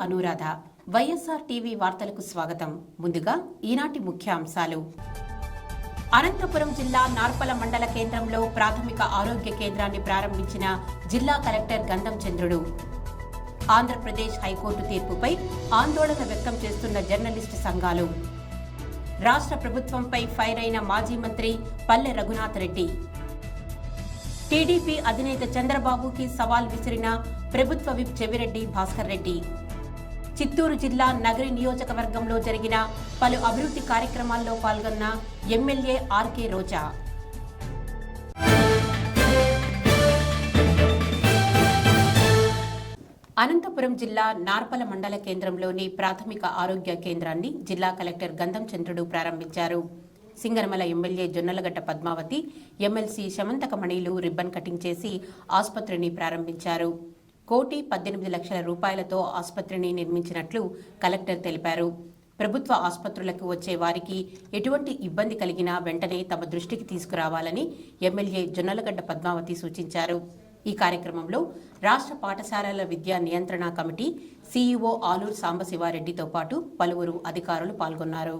Anuradha. YSR TV వార్తలకు స్వాగతం. ముందుగా ఈనాటి ముఖ్యాంశాలు. అనంతపురం జిల్లా నార్పల మండల కేంద్రంలో ప్రాథమిక ఆరోగ్య కేంద్రాన్ని ప్రారంభించిన జిల్లా కలెక్టర్ గంధం చంద్రుడు. ఆంధ్రప్రదేశ్ హైకోర్టు తీర్పుపై ఆందోళన వ్యక్తం చేస్తున్న జర్నలిస్టు సంఘాలు. రాష్ట్ర ప్రభుత్వంపై ఫైర్ అయిన మాజీ మంత్రి పల్లె రఘునాథ్ రెడ్డి. టీడీపీ అధినేత చంద్రబాబుకి సవాల్ విసిరిన ప్రభుత్వ విప్ చెవిరెడ్డి భాస్కర్ రెడ్డి. చిత్తూరు జిల్లా నగరి నియోజకవర్గంలో జరిగిన పలు అభివృద్ధి కార్యక్రమాల్లో పాల్గొన్న ఎమ్మెల్యే ఆర్కే రోజా. అనంతపురం జిల్లా నార్పల మండల కేంద్రంలోని ప్రాథమిక ఆరోగ్య కేంద్రాన్ని జిల్లా కలెక్టర్ గంధం చంద్రుడు ప్రారంభించారు. సింగనమల ఎమ్మెల్యే జొన్నలగడ్డ పద్మావతి, ఎమ్మెల్సీ శమంతకమణిలు రిబ్బన్ కటింగ్ చేసి ఆసుపత్రిని ప్రారంభించారు. 1,18,00,000 రూపాయలతో ఆసుపత్రిని నిర్మించినట్లు కలెక్టర్ తెలిపారు. ప్రభుత్వ ఆసుపత్రులకు వచ్చే వారికి ఎటువంటి ఇబ్బంది కలిగినా వెంటనే తమ దృష్టికి తీసుకురావాలని ఎమ్మెల్యే జొన్నలగడ్డ పద్మావతి సూచించారు. ఈ కార్యక్రమంలో రాష్ట్ర పాఠశాలల విద్యా నియంత్రణ కమిటీ సీఈఓ ఆలూరు సాంబశివారెడ్డితో పాటు పలువురు అధికారులు పాల్గొన్నారు.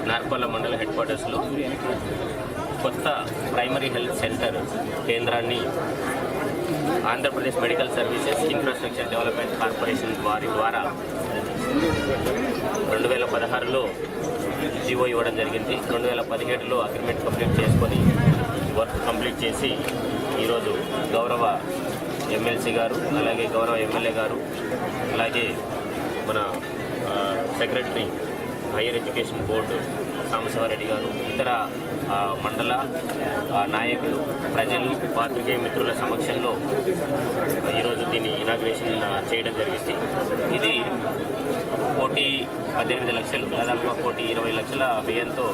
నార్పల మండల హెడ్ క్వార్టర్స్లో కొత్త ప్రైమరీ హెల్త్ సెంటర్ కేంద్రాన్ని Andhra Pradesh medical services infrastructure development corporation వారి ద్వారా 2016లో జీవో ఇవ్వడం జరిగింది. 2017లో అగ్రిమెంట్ కంప్లీట్ చేసుకొని వర్క్ కంప్లీట్ చేసి ఈరోజు గౌరవ ఎమ్మెల్సీ గారు, అలాగే గౌరవ ఎమ్మెల్యే గారు, అలాగే మన secretary higher education board Sambasiva Reddy గారు, ఇతర మండల నాయకులు, ప్రజలు, పాత్రికేయ మిత్రుల సమక్షంలో ఈరోజు దీన్ని ఇనాగ్రేషన్ చేయడం జరిగింది. ఇది 1,18,00,000 దాదాపుగా 1,20,00,000 వ్యయంతో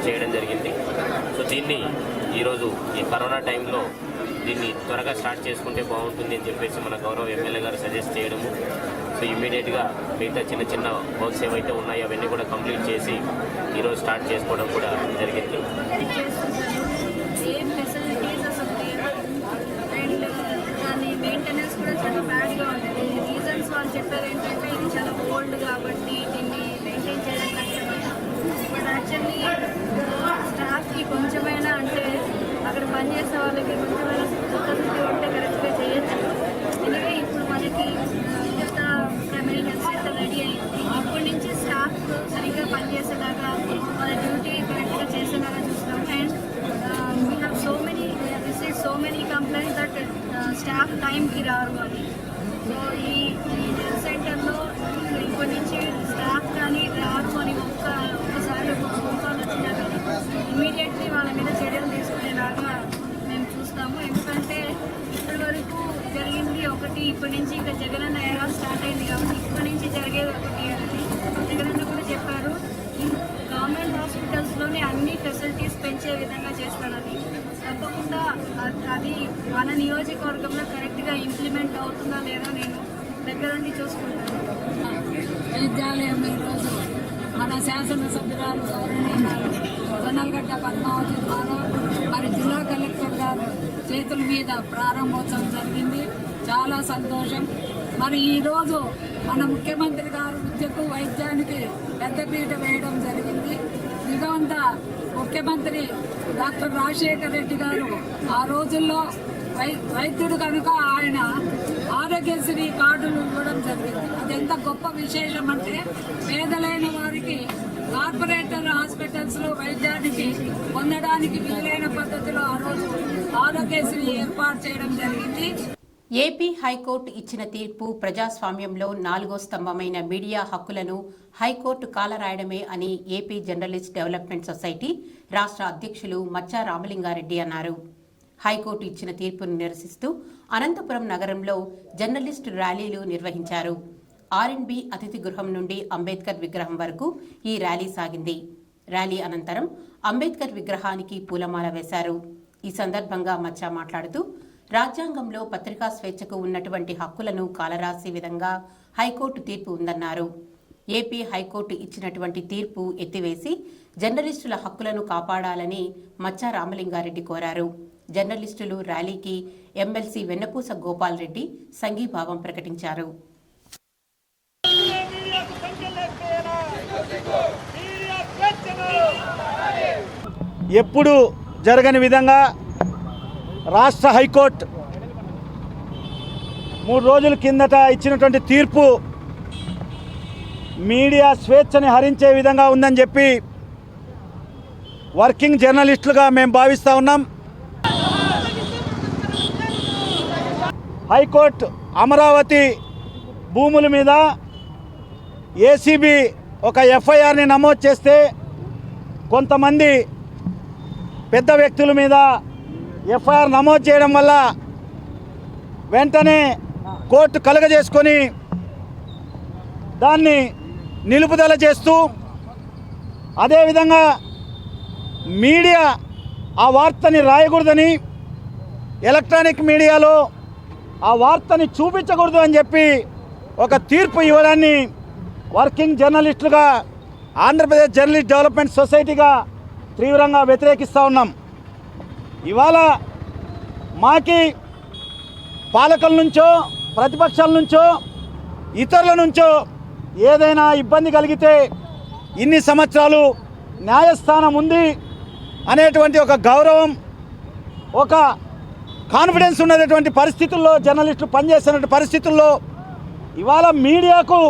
చేయడం జరిగింది. సో దీన్ని ఈరోజు ఈ కరోనా టైంలో దీన్ని త్వరగా స్టార్ట్ చేసుకుంటే బాగుంటుంది అని చెప్పేసి మన గౌరవ ఎమ్మెల్యే గారు సజెస్ట్ చేయడము. సో ఇమ్మీడియట్గా మిగతా చిన్న చిన్న వర్క్స్ ఏవైతే ఉన్నాయో అవన్నీ కూడా కంప్లీట్ చేసి ఈరోజు స్టార్ట్ చేసుకోవడం కూడా జరిగింది. మెయింటెనెన్స్ కూడా చాలా బ్యాడ్గా ఉంటుంది. రీజన్స్ వాళ్ళు చెప్పారు ఏంటంటే ఇది చాలా ఓల్డ్ కాబట్టి దీన్ని మెయింటైన్ చేయడం కష్టం. బట్ యాక్చువల్లీ స్టాఫ్కి కొంచెమైనా అంటే అక్కడ పనిచేసే వాళ్ళకి కొంచెమైనా కెపాసిటీ ఉంటే కరెక్ట్గా చేయొచ్చు. ఎందుకంటే ఇప్పుడు మనకి ప్రైమరీ హెల్త్ సెంటర్ రెడీ అయింది. ఇప్పటి నుంచి స్టాఫ్ సరిగ్గా పనిచేసేలాగా వాళ్ళ డ్యూటీ కరెక్ట్గా చేసేలాగా చూస్తాం. And we have received so many complaints that staff టైంకి రారు అని. సో ఈ హెల్త్ సెంటర్లో ఇప్పటి నుంచి స్టాఫ్ కానీ రారు అని ఒక్కసారి ఒక ఫోన్ కాల్ వచ్చినా కానీ ఇమీడియట్లీ వాళ్ళ మీద చర్యలు తీసుకునేలాగా మేము చూస్తాము. ఎందుకంటే ఇప్పటి వరకు జరిగింది ఒకటి, ఇప్పటి నుంచి ఇంకా జగనన్న ఎరా స్టార్ట్ అయింది కాబట్టి ఇప్పటి నుంచి జరిగేది ఒకటి అనేది జగనన్న కూడా చెప్పారు. గవర్నమెంట్ హాస్పిటల్స్లోనే అన్ని ఫెసిలిటీస్ పెంచే విధంగా చేస్తాడని. తప్పకుండా అది మన నియోజకవర్గంలో కరెక్ట్గా ఇంప్లిమెంట్ అవుతుందా లేదా నేను దగ్గరుండి చూసుకుంటాను. విద్యాలయం ఈరోజు మన శాసనసభ్యురాలు గౌరవనీయురాలు జొన్నలగడ్డ పద్మావతి ద్వారా మరి జిల్లా కలెక్టర్ గారు చేతుల మీద ప్రారంభోత్సవం జరిగింది. చాలా సంతోషం. మరి ఈరోజు మన ముఖ్యమంత్రి గారు విద్యకు, వైద్యానికి పెద్దపీట వేయడం జరిగింది. దిగవంత ముఖ్యమంత్రి డాక్టర్ రాజశేఖర్ రెడ్డి గారు ఆ రోజుల్లో వైద్యుడు కనుక ఆయన ఆరోగ్యశ్రీ కార్డులు ఇవ్వడం జరిగింది. అది ఎంత గొప్ప విశేషం అంటే పేదలైన వారికి కార్పొరేటర్ హాస్పిటల్స్లో వైద్యానికి పొందడానికి వీలైన పద్ధతిలో ఆ రోజు ఆరోగ్యశ్రీ ఏర్పాటు చేయడం జరిగింది. ఏపీ హైకోర్టు ఇచ్చిన తీర్పు ప్రజాస్వామ్యంలో 4వ స్తంభమైన మీడియా హక్కులను హైకోర్టు కాలరాయడమే అని ఏపీ జర్నలిస్ట్ డెవలప్మెంట్ సొసైటీ రాష్ట్ర అధ్యక్షులు మచ్చా రామలింగారెడ్డి అన్నారు. హైకోర్టు ఇచ్చిన తీర్పును నిరసిస్తూ అనంతపురం నగరంలో జర్నలిస్టు ర్యాలీలు నిర్వహించారు. ఆర్ఎండ్బి అతిథి గృహం నుండి అంబేద్కర్ విగ్రహం వరకు ఈ ర్యాలీ సాగింది. ర్యాలీ అనంతరం అంబేద్కర్ విగ్రహానికి పూలమాల వేశారు. ఈ సందర్భంగా మచ్చా మాట్లాడుతూ రాజ్యాంగంలో పత్రికా స్వేచ్ఛకు ఉన్నటువంటి హక్కులను కాలరాసే విధంగా హైకోర్టు తీర్పు ఉందన్నారు. ఏపీ హైకోర్టు ఇచ్చినటువంటి తీర్పు ఎత్తివేసి జర్నలిస్టుల హక్కులను కాపాడాలని మచ్చా రామలింగారెడ్డి కోరారు. జర్నలిస్టులు ర్యాలీకి ఎమ్మెల్సీ వెన్నపూస గోపాల్ రెడ్డి సంఘీభావం ప్రకటించారు. ఎప్పుడు జరగని విధంగా రాష్ట్ర హైకోర్టు 3 రోజుల కిందట ఇచ్చినటువంటి తీర్పు మీడియా స్వేచ్ఛని హరించే విధంగా ఉందని చెప్పి వర్కింగ్ జర్నలిస్టులుగా మేము భావిస్తూ ఉన్నాం. హైకోర్టు అమరావతి భూముల మీద ఏసీబీ ఒక ఎఫ్ఐఆర్ని నమోదు చేస్తే కొంతమంది పెద్ద వ్యక్తుల మీద ఎఫ్ఐఆర్ నమోదు చేయడం వల్ల వెంటనే కోర్టు కలుగజేసుకొని దాన్ని నిలుపుదల చేస్తూ అదేవిధంగా మీడియా ఆ వార్తని రాయకూడదని, ఎలక్ట్రానిక్ మీడియాలో ఆ వార్తని చూపించకూడదు అని చెప్పి ఒక తీర్పు ఇవ్వడాన్ని వర్కింగ్ జర్నలిస్టులుగా ఆంధ్రప్రదేశ్ జర్నలిస్ట్ డెవలప్మెంట్ సొసైటీగా తీవ్రంగా వ్యతిరేకిస్తూ ఉన్నాం. ఇవాళ మాకి పాలకుల నుంచో ప్రతిపక్షాల నుంచో ఇతరుల నుంచో ఏదైనా ఇబ్బంది కలిగితే ఇన్ని సంవత్సరాలు న్యాయస్థానం ఉంది అనేటువంటి ఒక గౌరవం, ఒక కాన్ఫిడెన్స్ ఉన్నటువంటి పరిస్థితుల్లో జర్నలిస్టులు పనిచేస్తున్న పరిస్థితుల్లో ఇవాళ మీడియాకు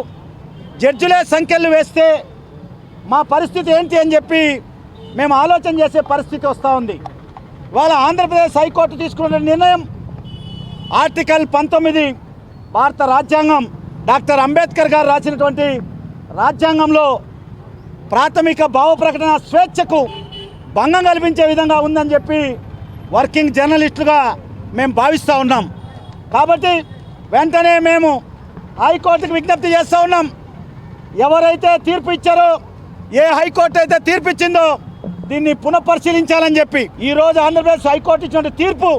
జడ్జిలే సంఖ్యలు వేస్తే మా పరిస్థితి ఏంటి అని చెప్పి మేము ఆలోచన చేసే పరిస్థితి వస్తూ ఉంది. ఇవాళ ఆంధ్రప్రదేశ్ హైకోర్టు తీసుకున్న నిర్ణయం ఆర్టికల్ 19 భారత రాజ్యాంగం డాక్టర్ అంబేద్కర్ గారు రాసినటువంటి రాజ్యాంగంలో ప్రాథమిక భావ ప్రకటన స్వేచ్ఛకు భంగం కల్పించే విధంగా ఉందని చెప్పి వర్కింగ్ జర్నలిస్టులుగా మేము భావిస్తూ ఉన్నాం. కాబట్టి వెంటనే మేము హైకోర్టుకు విజ్ఞప్తి చేస్తూ ఉన్నాం. ఎవరైతే తీర్పు ఇచ్చారో, ఏ హైకోర్టు అయితే తీర్పు ఇచ్చిందో దీన్ని పునఃపరిశీలించాలని చెప్పి ఈరోజు ఆంధ్రప్రదేశ్ హైకోర్టు ఇచ్చిన తీర్పు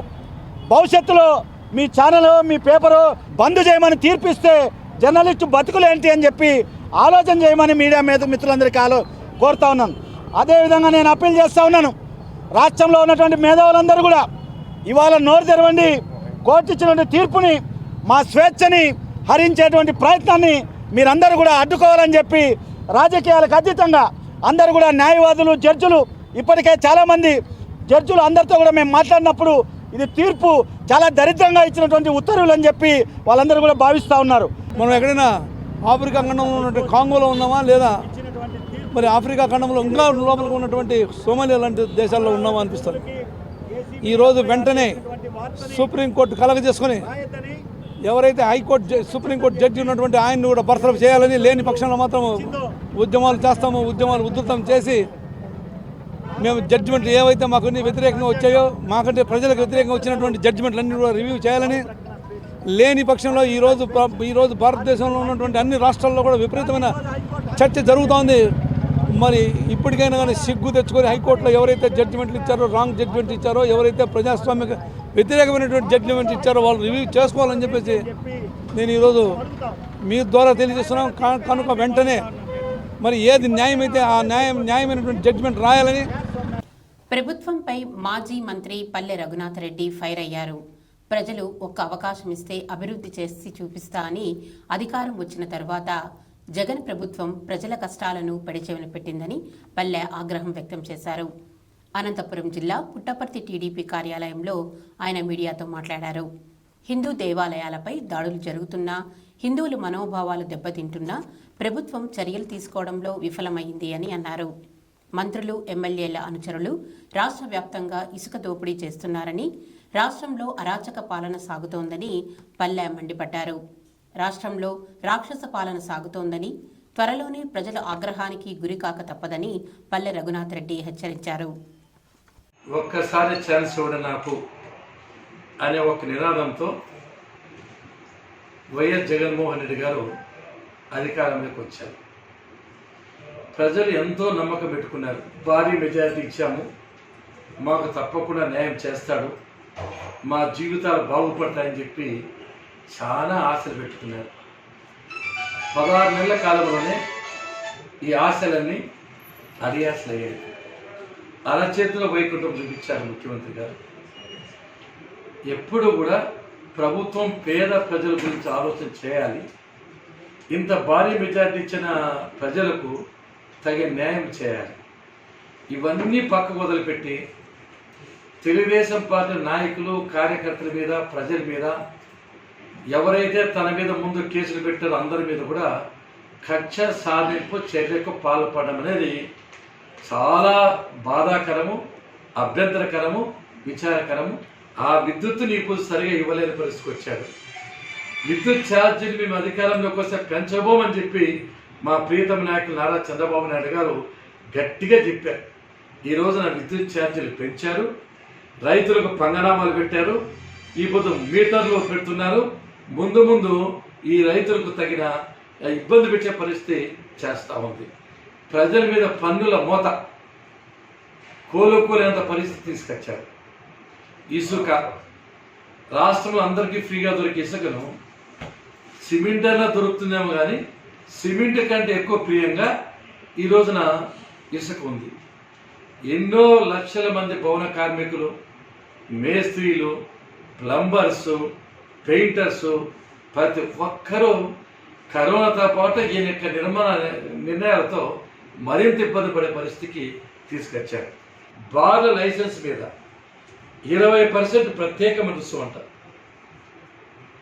భవిష్యత్తులో మీ ఛానల్, మీ పేపరు బంద్ చేయమని తీర్పిస్తే జర్నలిస్టు బతుకులేంటి అని చెప్పి ఆలోచన చేయమని మీడియా మీద మిత్రులందరికీ కోరుతా ఉన్నాను. అదేవిధంగా నేను అప్పీల్ చేస్తూ ఉన్నాను, రాష్ట్రంలో ఉన్నటువంటి మేధావులందరూ కూడా ఇవాళ నోరు తెరవండి. కోర్టు ఇచ్చినటువంటి తీర్పుని, మా స్వేచ్ఛని హరించేటువంటి ప్రయత్నాన్ని మీరందరూ కూడా అడ్డుకోవాలని చెప్పి రాజకీయాలకు అతీతంగా అందరూ కూడా న్యాయవాదులు, జడ్జిలు, ఇప్పటికే చాలామంది జడ్జిలు అందరితో కూడా మేము మాట్లాడినప్పుడు ఇది తీర్పు చాలా దరిద్రంగా ఇచ్చినటువంటి ఉత్తర్వులు అని చెప్పి వాళ్ళందరూ కూడా భావిస్తూ ఉన్నారు. మనం ఎక్కడైనా ఆఫ్రికా ఖండంలో ఉన్నటువంటి కాంగోలో ఉన్నామా, లేదా మరి ఆఫ్రికా ఖండంలో ఇంకా లోపలికి ఉన్నటువంటి సోమాలియా లాంటి దేశాల్లో ఉన్నామా అనిపిస్తుంది. ఈరోజు వెంటనే సుప్రీంకోర్టు కలగజేసుకొని ఎవరైతే సుప్రీంకోర్టు జడ్జి ఉన్నటువంటి ఆయన్ని కూడా బర్తరఫ్ చేయాలని, లేని పక్షంలో మాత్రం ఉద్యమాలు చేస్తాము. ఉద్యమాలు ఉధృతం చేసి మేము జడ్జిమెంట్లు ఏవైతే మాకు వ్యతిరేకంగా వచ్చాయో, మాకంటే ప్రజలకు వ్యతిరేకంగా వచ్చినటువంటి జడ్జిమెంట్లన్నీ కూడా రివ్యూ చేయాలని, లేని పక్షంలో ఈరోజు భారతదేశంలో ఉన్నటువంటి అన్ని రాష్ట్రాల్లో కూడా విపరీతమైన చర్చ జరుగుతోంది. మరి ఇప్పటికైనా కానీ సిగ్గు తెచ్చుకొని హైకోర్టులో ఎవరైతే జడ్జిమెంట్లు ఇచ్చారో, రాంగ్ జడ్జిమెంట్ ఇచ్చారో, ఎవరైతే ప్రజాస్వామ్య వ్యతిరేకమైనటువంటి జడ్జిమెంట్ ఇచ్చారో వాళ్ళు రివ్యూ చేసుకోవాలని చెప్పేసి నేను ఈరోజు మీ ద్వారా తెలియజేస్తున్నాం. కనుక వెంటనే మరి ఏది న్యాయమైతే ఆ న్యాయమైనటువంటి జడ్జిమెంట్ రాయాలని. ప్రభుత్వంపై మాజీ మంత్రి పల్లె రఘునాథ్ రెడ్డి ఫైర్ అయ్యారు. ప్రజలు ఒక్క అవకాశం ఇస్తే అభివృద్ధి చేసి చూపిస్తా అని అధికారం వచ్చిన తర్వాత జగన్ ప్రభుత్వం ప్రజల కష్టాలను పెడచెవిన పెట్టిందని పల్లె ఆగ్రహం వ్యక్తం చేశారు. అనంతపురం జిల్లా పుట్టపర్తి టీడీపీ కార్యాలయంలో ఆయన మీడియాతో మాట్లాడారు. హిందూ దేవాలయాలపై దాడులు జరుగుతున్నా, హిందువుల మనోభావాలు దెబ్బతింటున్నా ప్రభుత్వం చర్యలు తీసుకోవడంలో విఫలమైంది అని అన్నారు. మంత్రులు ఎమ్మెల్యేల అనుచరులు రాష్ట్ర వ్యాప్తంగా ఇసుక దోపిడీ చేస్తున్నారని, రాష్ట్రంలో అరాచక పాలన సాగుతోందని పల్లె మండిపడ్డారు. రాష్ట్రంలో రాక్షస పాలన సాగుతోందని, త్వరలోనే ప్రజల ఆగ్రహానికి గురికాక తప్పదని పల్లె రఘునాథ్ రెడ్డి హెచ్చరించారు. ఒక్కసారి ఛాన్స్ ఇవ్వడం నాకు అనే ఒక నినాదంతో వైఎస్ జగన్మోహన్ రెడ్డి గారు అధికారంలోకి వచ్చారు. ప్రజలు ఎంతో నమ్మకం పెట్టుకున్నారు. భారీ మెజారిటీ ఇచ్చాము, మాకు తప్పకుండా న్యాయం చేస్తాడు, మా జీవితాలు బాగుపడతాయని చెప్పి చాలా ఆశలు పెట్టుకున్నారు. 16 నెలల కాలంలోనే ఈ ఆశలన్నీ అడియాసలయ్యాయి. అరచేతిలో వైకుంఠం చూపించారు ముఖ్యమంత్రి గారు. ఎప్పుడు కూడా ప్రభుత్వం పేద ప్రజల గురించి ఆలోచన చేయాలి, ఇంత భారీ మెజారిటీ ఇచ్చిన ప్రజలకు తగిన న్యాయం చేయాలి. ఇవన్నీ పక్కకు వదిలిపెట్టి తెలుగుదేశం పార్టీ నాయకులు, కార్యకర్తల మీద, ప్రజల మీద, ఎవరైతే తన మీద ముందు కేసులు పెట్టారో అందరి మీద కూడా కక్ష సాధింపు చర్యకు పాల్పడడం అనేది చాలా బాధాకరము, అభ్యంతరకరము, విచారకరము. ఆ విద్యుత్తుని ఇప్పుడు సరిగా ఇవ్వలేని పరిస్థితికి వచ్చాడు. విద్యుత్ ఛార్జీలు మేము అధికారంలోకి వస్తే పెంచబోమని చెప్పి మా ప్రియతమ నాయకులు నారా చంద్రబాబు నాయుడు గారు గట్టిగా చెప్పారు. ఈ రోజున విద్యుత్ ఛార్జీలు పెంచారు, రైతులకు పంగనామాలు పెట్టారు, ఇప్పుడు మీటర్లు పెడుతున్నారు. ముందు ముందు ఈ రైతులకు తగిన ఇబ్బంది పెట్టే పరిస్థితి చేస్తూ ఉంది. ప్రజల మీద పన్నుల మోత కోలుకోలేనంత పరిస్థితి తీసుకొచ్చారు. ఇసుక రాష్ట్రంలో అందరికీ ఫ్రీగా దొరికే ఇసుకను సిమెంట్ అయినా దొరుకుతుందేమో కానీ సిమెంట్ కంటే ఎక్కువ ప్రియంగా ఈ రోజున ఇసుక ఉంది. ఎన్నో లక్షల మంది భవన కార్మికులు, మేస్త్రీలు, ప్లంబర్సు, పెయింటర్సు ప్రతి ఒక్కరూ కరోనాతో పాటు ఈయన యొక్క నిర్ణయాలతో మరింత ఇబ్బంది పడే పరిస్థితికి తీసుకొచ్చారు. బార్ల లైసెన్స్ మీద 20% ప్రత్యేకమైన రుసుము అంట.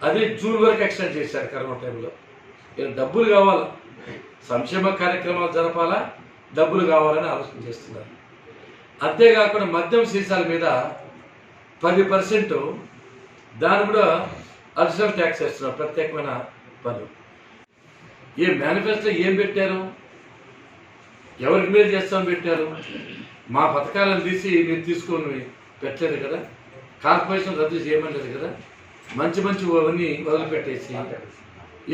అది జూన్ వరకు ఎక్స్టెండ్ చేశారు కరోనా టైంలో. డబ్బులు కావాలా, సంక్షేమ కార్యక్రమాలు జరపాలా, డబ్బులు కావాలని ఆలోచన చేస్తున్నారు. అంతేకాకుండా మద్యం సీసాల మీద 10% దాన్ని కూడా అడిషనల్ ట్యాక్స్ వేస్తున్నారు, ప్రత్యేకమైన పన్ను. ఏ మేనిఫెస్టో ఏం పెట్టారు, ఎవరికి మీద చేస్తామని పెట్టారు? మా పథకాలను తీసి మీరు తీసుకొని పెట్టలేదు కదా, కార్పొరేషన్ రద్దు చేయమలేదు కదా, మంచి అవన్నీ వదిలిపెట్టేసి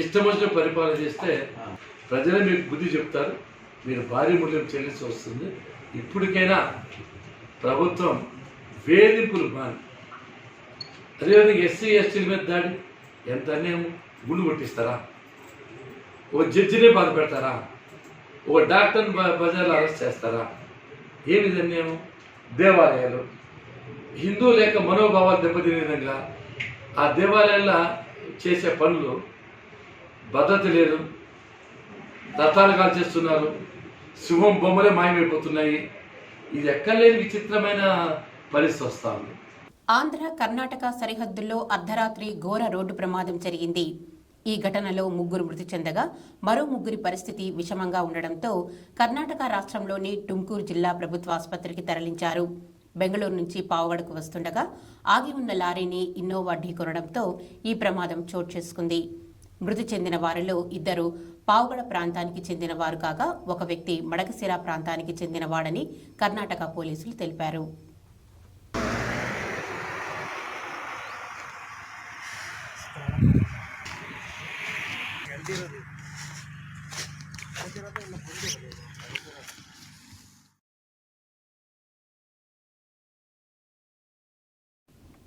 ఇష్టం వచ్చిన పరిపాలన చేస్తే ప్రజలే మీకు బుద్ధి చెప్తారు, మీరు భారీ మూల్యం చెల్లించి వస్తుంది. ఇప్పటికైనా ప్రభుత్వం వేధింపులు మాని, అదేవిధంగా ఎస్సీ ఎస్టీల మీద దాడి ఎంత అన్యాయం. గుండు కొట్టిస్తారా? ఒక జడ్జినే బాధ పెడతారా? ఒక డాక్టర్ని బజార్లో అరెస్ట్ చేస్తారా? ఏమిది అన్యాయం? దేవాలయాలు హిందూ లేక మనోభావాలు దెబ్బతినే విధంగా ఆ దేవాలయాల్లో చేసే పనులు భద్రత లేదు, దత్తాలు కాల్చేస్తున్నారు, సింహం బొమ్మలే మాయమైపోతున్నాయి. ఇది ఎక్కడలేని విచిత్రమైన పరిస్థితి వస్తూ ఉంది. ఆంధ్ర కర్ణాటక సరిహద్దుల్లో అర్ధరాత్రి ఘోర రోడ్డు ప్రమాదం జరిగింది. ఈ ఘటనలో 3 మృతి చెందగా మరో 3 పరిస్థితి విషమంగా ఉండడంతో కర్ణాటక రాష్ట్రంలోని టుమ్కూరు జిల్లా ప్రభుత్వ ఆసుపత్రికి తరలించారు. బెంగళూరు నుంచి పావగడకు వస్తుండగా ఆగి ఉన్న లారీని ఇన్నోవా ఢీకొనడంతో ఈ ప్రమాదం చోటు చేసుకుంది. మృతి చెందిన వారిలో 2 పావగడ ప్రాంతానికి చెందిన వారు కాగా ఒక వ్యక్తి మడకశిర ప్రాంతానికి చెందినవాడని కర్ణాటక పోలీసులు తెలిపారు.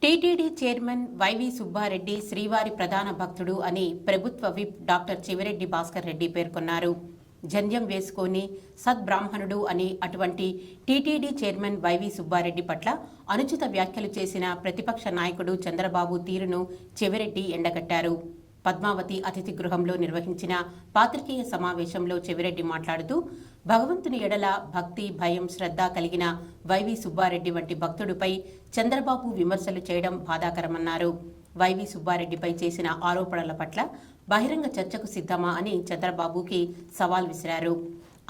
టీటీడీ చైర్మన్ వైవి సుబ్బారెడ్డి శ్రీవారి ప్రధాన భక్తుడు అని ప్రభుత్వ విప్ డాక్టర్ చివిరెడ్డి భాస్కర్ రెడ్డి పేర్కొన్నారు. జంధ్యం వేసుకొని సద్బ్రాహ్మణుడు అని అటువంటి టీటీడీ చైర్మన్ వైవి సుబ్బారెడ్డి పట్ల అనుచిత వ్యాఖ్యలు చేసిన ప్రతిపక్ష నాయకుడు చంద్రబాబు తీరును చెవిరెడ్డి ఎండగట్టారు. పద్మావతి అతిథి గృహంలో నిర్వహించిన పాత్రికేయ సమావేశంలో చెవిరెడ్డి మాట్లాడుతూ భగవంతుని ఎడల భక్తి, భయం, శ్రద్ధ కలిగిన వైవి సుబ్బారెడ్డి వంటి భక్తుడిపై చంద్రబాబు విమర్శలు చేయడం బాధాకరమన్నారు. వైవి సుబ్బారెడ్డిపై చేసిన ఆరోపణల పట్ల బహిరంగ చర్చకు సిద్ధమా అని చంద్రబాబుకి సవాల్ విసిరారు.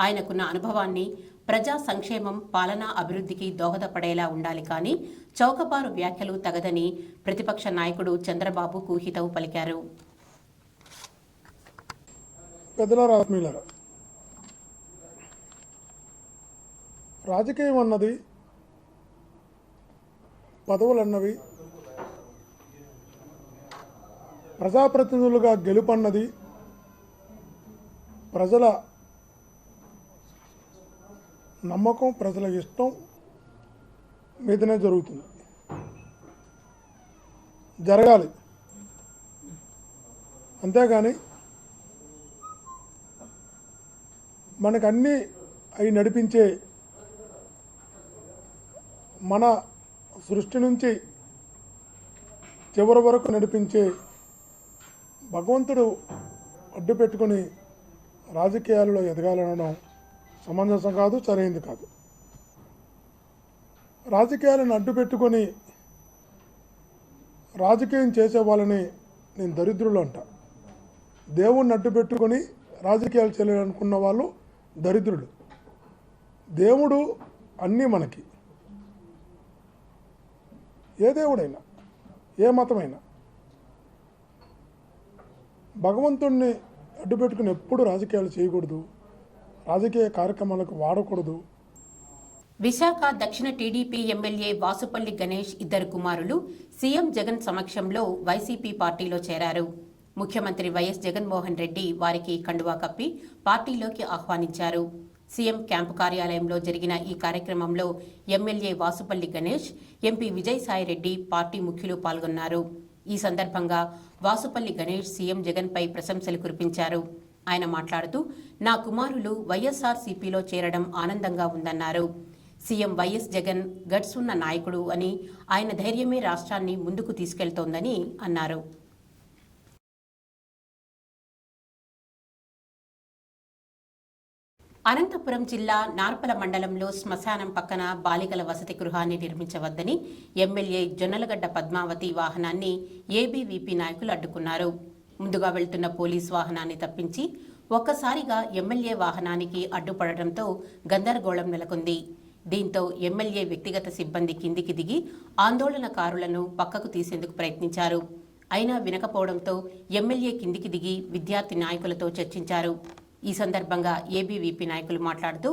ఆయనకున్న అనుభవాన్ని ప్రజా సంక్షేమం, పాలనా అభివృద్ధికి దోహదపడేలా ఉండాలి కానీ చౌకబారు వ్యాఖ్యలు తగదని ప్రతిపక్ష నాయకుడు చంద్రబాబుకు హితవు పలికారు. పెద్దలారా, ఆత్మీయులారా, రాజకీయం అన్నది, పదవులు అన్నవి, ప్రజాప్రతినిధులుగా గెలుపన్నది ప్రజల నమ్మకం, ప్రజల ఇష్టం మీదనే జరుగుతుంది, జరగాలి. అంతేగాని మనకన్నీ అవి నడిపించే, మన సృష్టి నుంచి చివరి వరకు నడిపించే భగవంతుడు అడ్డు పెట్టుకొని రాజకీయాల్లో ఎదగాలనడం సమంజసం కాదు, సరైంది కాదు. రాజకీయాలను అడ్డు పెట్టుకొని రాజకీయం చేసే వాళ్ళని నేను దరిద్రులు అంట. దేవుణ్ణి అడ్డు పెట్టుకొని రాజకీయాలు చేయాలనుకున్న వాళ్ళు దరిద్రులు. దేవుడు అన్నీ మనకి, ఏ దేవుడైనా, ఏ మతమైనా భగవంతుణ్ణి అడ్డుపెట్టుకుని ఎప్పుడు రాజకీయాలు చేయకూడదు, రాజకీయ కార్యక్రమాలకు వాడకూడదు. విశాఖ దక్షిణ టీడీపీ ఎమ్మెల్యే వాసుపల్లి గణేష్ ఇద్దరు కుమారులు సీఎం జగన్ సమక్షంలో వైసీపీ పార్టీలో చేరారు. ముఖ్యమంత్రి వైఎస్ జగన్మోహన్ రెడ్డి వారికి కండువా కప్పి పార్టీలోకి ఆహ్వానించారు. సీఎం క్యాంపు కార్యాలయంలో జరిగిన ఈ కార్యక్రమంలో MLA Vasupalli Ganesh, MP Vijayasai Reddy party ముఖ్యులు పాల్గొన్నారు. ఈ సందర్భంగా వాసుపల్లి గణేష్ సీఎం జగన్పై ప్రశంసలు కురిపించారు. ఆయన మాట్లాడుతూ, నా కుమారులు వైఎస్ఆర్సీపీలో చేరడం ఆనందంగా ఉందన్నారు. సీఎం వైఎస్ జగన్ గట్స్ ఉన్న నాయకుడు అని, ఆయన ధైర్యమే రాష్ట్రాన్ని ముందుకు తీసుకెళ్తోందని అన్నారు. అనంతపురం జిల్లా నార్పల మండలంలో శ్మశానం పక్కన బాలికల వసతి గృహాన్ని నిర్మించవద్దని ఎమ్మెల్యే జొన్నలగడ్డ పద్మావతి వాహనాన్ని ఏబీవీపీ నాయకులు అడ్డుకున్నారు. ముందుగా వెళ్తున్న పోలీస్ వాహనాన్ని తప్పించి ఒక్కసారిగా ఎమ్మెల్యే వాహనానికి అడ్డుపడడంతో గందరగోళం నెలకొంది. దీంతో ఎమ్మెల్యే వ్యక్తిగత సిబ్బంది కిందికి దిగి ఆందోళనకారులను పక్కకు తీసేందుకు ప్రయత్నించారు. అయినా వినకపోవడంతో ఎమ్మెల్యే కిందికి దిగి విద్యార్థి నాయకులతో చర్చించారు. ఈ సందర్భంగా ఏబీవీపీ నాయకులు మాట్లాడుతూ,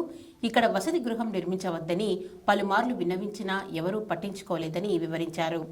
ఇక్కడ వసతి గృహం నిర్మించవద్దని పలుమార్లు విన్నవించినా ఎవరూ పట్టించుకోలేదని వివరించారు.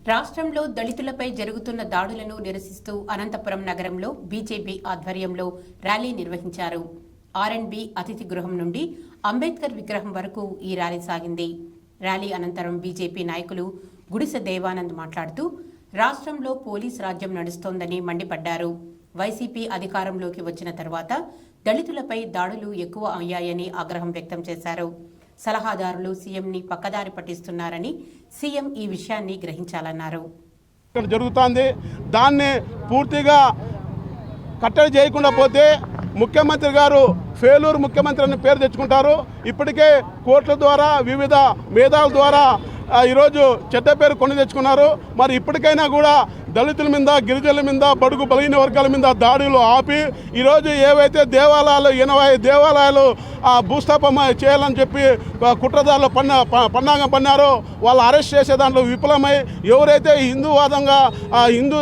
రాష్ట్రంలో దళితులపై జరుగుతున్న దాడులను నిరసిస్తూ అనంతపురం నగరంలో బీజేపీ ఆధ్వర్యంలో ర్యాలీ నిర్వహించారు. ఆర్ఎండ్బి అతిథి గృహం నుండి అంబేద్కర్ విగ్రహం వరకు ఈ ర్యాలీ సాగింది. ర్యాలీ అనంతరం బీజేపీ నాయకులు గుడిసె దేవానంద్ మాట్లాడుతూ, రాష్ట్రంలో పోలీస్ రాజ్యం నడుస్తోందని మండిపడ్డారు. వైసీపీ అధికారంలోకి వచ్చిన తర్వాత దళితులపై దాడులు ఎక్కువ అయ్యాయని ఆగ్రహం వ్యక్తం చేశారు. సలహాదారులు సీఎంని పక్కదారి పట్టిస్తున్నారని, సీఎం ఈ విషయాన్ని గ్రహించాలన్నారు. జరుగుతోంది, దాన్ని పూర్తిగా కట్టడి చేయకుండా పోతే ముఖ్యమంత్రి గారు ఫెయిల్యూర్ ముఖ్యమంత్రి అని పేరు తెచ్చుకుంటారు. ఇప్పటికే కోర్టుల ద్వారా, వివిధ మేధావుల ద్వారా ఈరోజు చెడ్డ పేరు కొని తెచ్చుకున్నారు. మరి ఇప్పటికైనా కూడా దళితుల మీద, గిరిజనుల మీద, బడుగు బలహీన వర్గాల మీద దాడులు ఆపి ఈరోజు ఏవైతే దేవాలయాలు 80 దేవాలయాలు భూస్థాపన చేయాలని చెప్పి కుట్రదారులు పన్నాగం పన్నారో వాళ్ళు అరెస్ట్ చేసే దాంట్లో విఫలమై ఎవరైతే హిందూవాదంగా హిందూ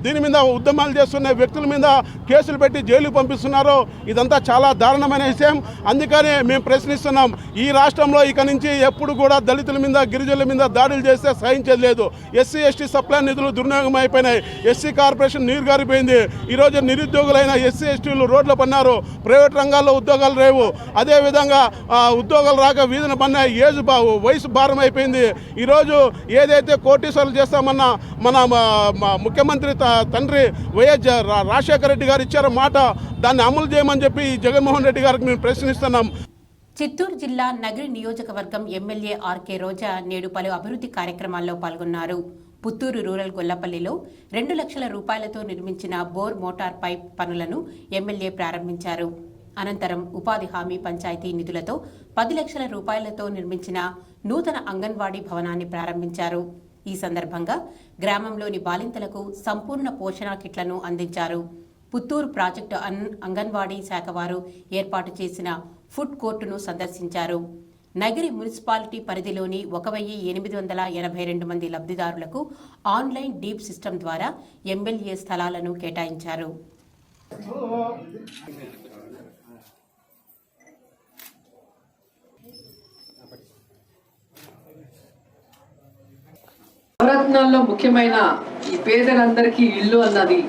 దీని మీద ఉద్యమాలు చేస్తున్న వ్యక్తుల మీద కేసులు పెట్టి జైలుకు పంపిస్తున్నారో ఇదంతా చాలా దారుణమైన విషయం. అందుకని మేము ప్రశ్నిస్తున్నాం, ఈ రాష్ట్రంలో ఇక నుంచి ఎప్పుడు కూడా దళితుల మీద, గిరిజనుల మీద దాడులు చేస్తే సహించేది లేదు. ఎస్సీ ఎస్టీ సప్లై నిధులు దుర్వినియోగం అయిపోయినాయి. ఎస్సీ కార్పొరేషన్ నీరు గారిపోయింది. ఈరోజు నిరుద్యోగులైన ఎస్సీ ఎస్టీలు రోడ్లు పన్నారు. ప్రైవేట్ రంగాల్లో ఉద్యోగాలు లేవు. అదేవిధంగా ఉద్యోగాలు రాక వీధిన పన్నాయి. వయసు భారం అయిపోయింది. ఈరోజు ఏదైతే కోటీశ్వరులు చేస్తామన్న మన ముఖ్యమంత్రి తండ్రి వైఎస్ రాజశేఖర రెడ్డి గారు ఇచ్చారో మాట, దాన్ని అమలు చేయమని చెప్పి జగన్మోహన్ రెడ్డి గారికి మేము ప్రశ్నిస్తున్నాం. చిత్తూరు జిల్లా నగరి నియోజకవర్గం ఎమ్మెల్యే ఆర్కే రోజా నేడు పలు అభివృద్ధి కార్యక్రమాల్లో పాల్గొన్నారు. పుత్తూరు రూరల్ గొల్లపల్లిలో 2 లక్షల రూపాయలతో నిర్మించిన బోర్ మోటార్ పైప్ పనులను ఎమ్మెల్యే ప్రారంభించారు. అనంతరం ఉపాధి హామీ పంచాయతీ నిధులతో 10 లక్షల రూపాయలతో నిర్మించిన నూతన అంగన్వాడీ భవనాన్ని ప్రారంభించారు. ఈ సందర్భంగా గ్రామంలోని బాలింతలకు సంపూర్ణ పోషణ కిట్లను అందించారు. పుత్తూరు ప్రాజెక్టు అంగన్వాడీ శాఖ వారు ఏర్పాటు చేసిన ఫుడ్ కోర్టును సందర్శించారు. నగరి మున్సిపాలిటీ పరిధిలోని 1882 మంది లబ్ధిదారులకు ఆన్లైన్ డీప్ సిస్టమ్ ద్వారా ఎమ్మెల్యే స్థలాలను కేటాయించారు. నవరత్నాల్లో ముఖ్యమైన ఈ పేదలందరికీ ఇల్లు అన్నది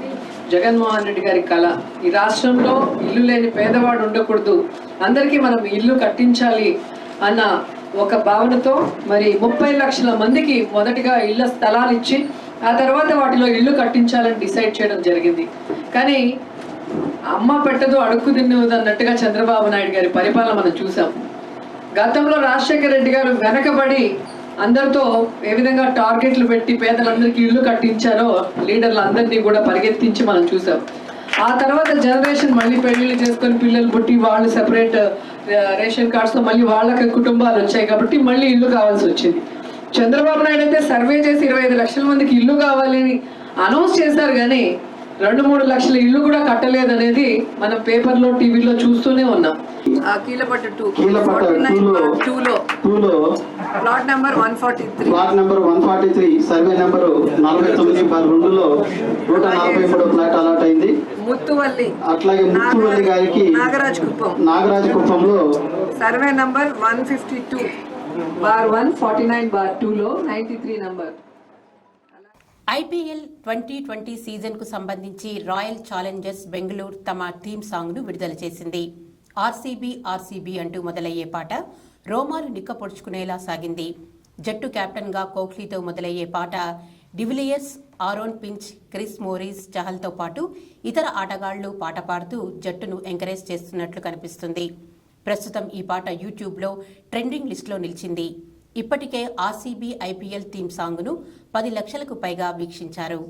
జగన్మోహన్ రెడ్డి గారి కళ. ఈ రాష్ట్రంలో ఇల్లు లేని పేదవాడు ఉండకూడదు, అందరికీ మనం ఇల్లు కట్టించాలి అన్న ఒక భావనతో మరి 30 లక్షల మందికి మొదటిగా ఇళ్ల స్థలాలు ఇచ్చి ఆ తర్వాత వాటిలో ఇల్లు కట్టించాలని డిసైడ్ చేయడం జరిగింది. కానీ అమ్మ పెట్టదు అడుక్కు తిన్నది అన్నట్టుగా చంద్రబాబు నాయుడు గారి పరిపాలన మనం చూసాం. గతంలో రాజశేఖర రెడ్డి గారు వెనకబడి అందరితో ఏ విధంగా టార్గెట్లు పెట్టి పేదలందరికీ ఇల్లు కట్టించారో లీడర్లు అందరినీ కూడా పరిగెత్తించి మనం చూసాం. ఆ తర్వాత జనరేషన్ మళ్ళీ పెళ్లిళ్ళు చేసుకొని పిల్లలు పుట్టి వాళ్ళు సెపరేట్ రేషన్ కార్డ్స్తో మళ్ళీ వాళ్ళకి కుటుంబాలు వచ్చాయి కాబట్టి మళ్ళీ ఇల్లు కావాల్సి వచ్చింది. చంద్రబాబు నాయుడు అయితే సర్వే చేసి 25 లక్షల మందికి ఇల్లు కావాలని అనౌన్స్ చేశారు, కానీ 2-3 లక్షల ఇల్లు కూడా కట్టలేదనేది మనం పేపర్లో టీవీలో చూస్తూనే ఉన్నాం. కీలపట్టు 2లో ప్లాట్ నెంబర్ 143 సర్వే నెంబర్ 49/2లో 143 ప్లాట్ అలాట్ అయింది. ముత్తువల్లి అట్లాగే ముత్తువల్లి గారికి నాగరాజకుప్పంలో సర్వే నంబర్ 152/149/2లో 93 నంబర్. ఐపీఎల్ 2020 సీజన్కు సంబంధించి రాయల్ ఛాలెంజర్స్ బెంగళూరు తమ థీమ్ సాంగ్ను విడుదల చేసింది. ఆర్సీబీ అంటూ మొదలయ్యే పాట రోమాలు నిక్కపొడుచుకునేలా సాగింది. జట్టు కెప్టెన్గా కోహ్లీతో మొదలయ్యే పాట de Villiers, Aaron Finch, Chris Morris, చహల్తో పాటు ఇతర ఆటగాళ్లు పాట పాడుతూ జట్టును ఎంకరేజ్ చేస్తున్నట్లు కనిపిస్తుంది. ప్రస్తుతం ఈ పాట యూట్యూబ్లో ట్రెండింగ్ లిస్టులో నిలిచింది. ఇప్పటికే ఆర్సీబీ ఐపీఎల్ థీమ్ సాంగ్ను 10 లక్షలకు పైగా వీక్షించారు.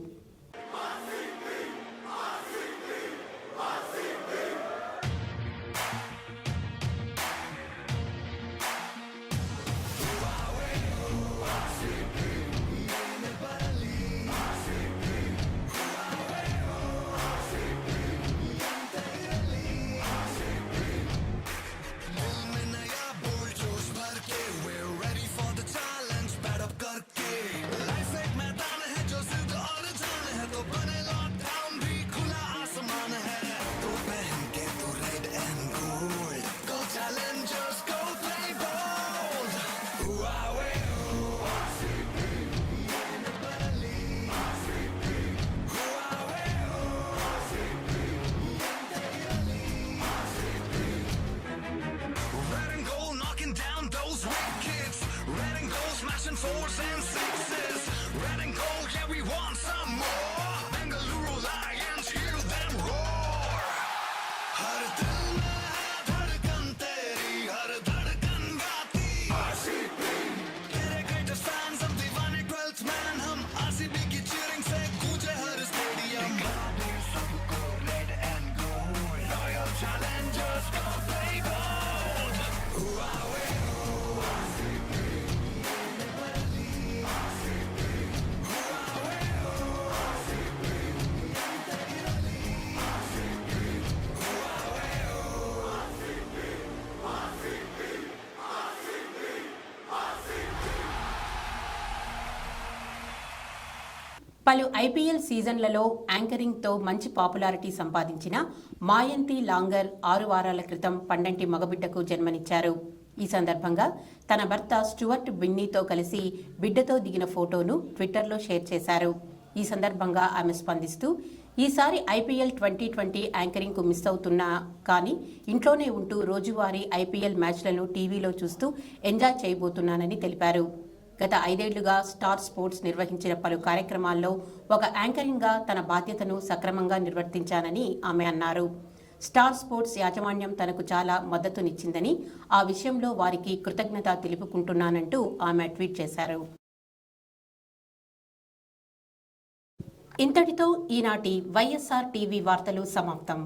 పలు ఐపీఎల్ సీజన్లలో యాంకరింగ్తో మంచి పాపులారిటీ సంపాదించిన మాయంతి లాంగర్ 6 వారాల క్రితం పండంటి మగబిడ్డకు జన్మనిచ్చారు. ఈ సందర్భంగా తన భర్త స్టూవర్ట్ బిన్నీతో కలిసి బిడ్డతో దిగిన ఫోటోను ట్విట్టర్లో షేర్ చేశారు. ఈ సందర్భంగా ఆమె స్పందిస్తూ, ఈసారి ఐపీఎల్ 2020 యాంకరింగ్కు మిస్ అవుతున్నా కానీ ఇంట్లోనే ఉంటూ రోజువారీ ఐపీఎల్ మ్యాచ్లను టీవీలో చూస్తూ ఎంజాయ్ చేయబోతున్నానని తెలిపారు. గత 5 ఏళ్లుగా స్టార్ స్పోర్ట్స్ నిర్వహించిన పలు కార్యక్రమాల్లో ఒక యాంకరింగ్గా తన బాధ్యతను సక్రమంగా నిర్వర్తించానని ఆమె అన్నారు. స్టార్ స్పోర్ట్స్ యాజమాన్యం తనకు చాలా మద్దతునిచ్చిందని, ఆ విషయంలో వారికి కృతజ్ఞత తెలుపుకుంటున్నానంటూ ఆమె ట్వీట్ చేశారు. ఇంతటితో ఈనాటి వైఎస్ఆర్ టీవీ వార్తలు సమాప్తం.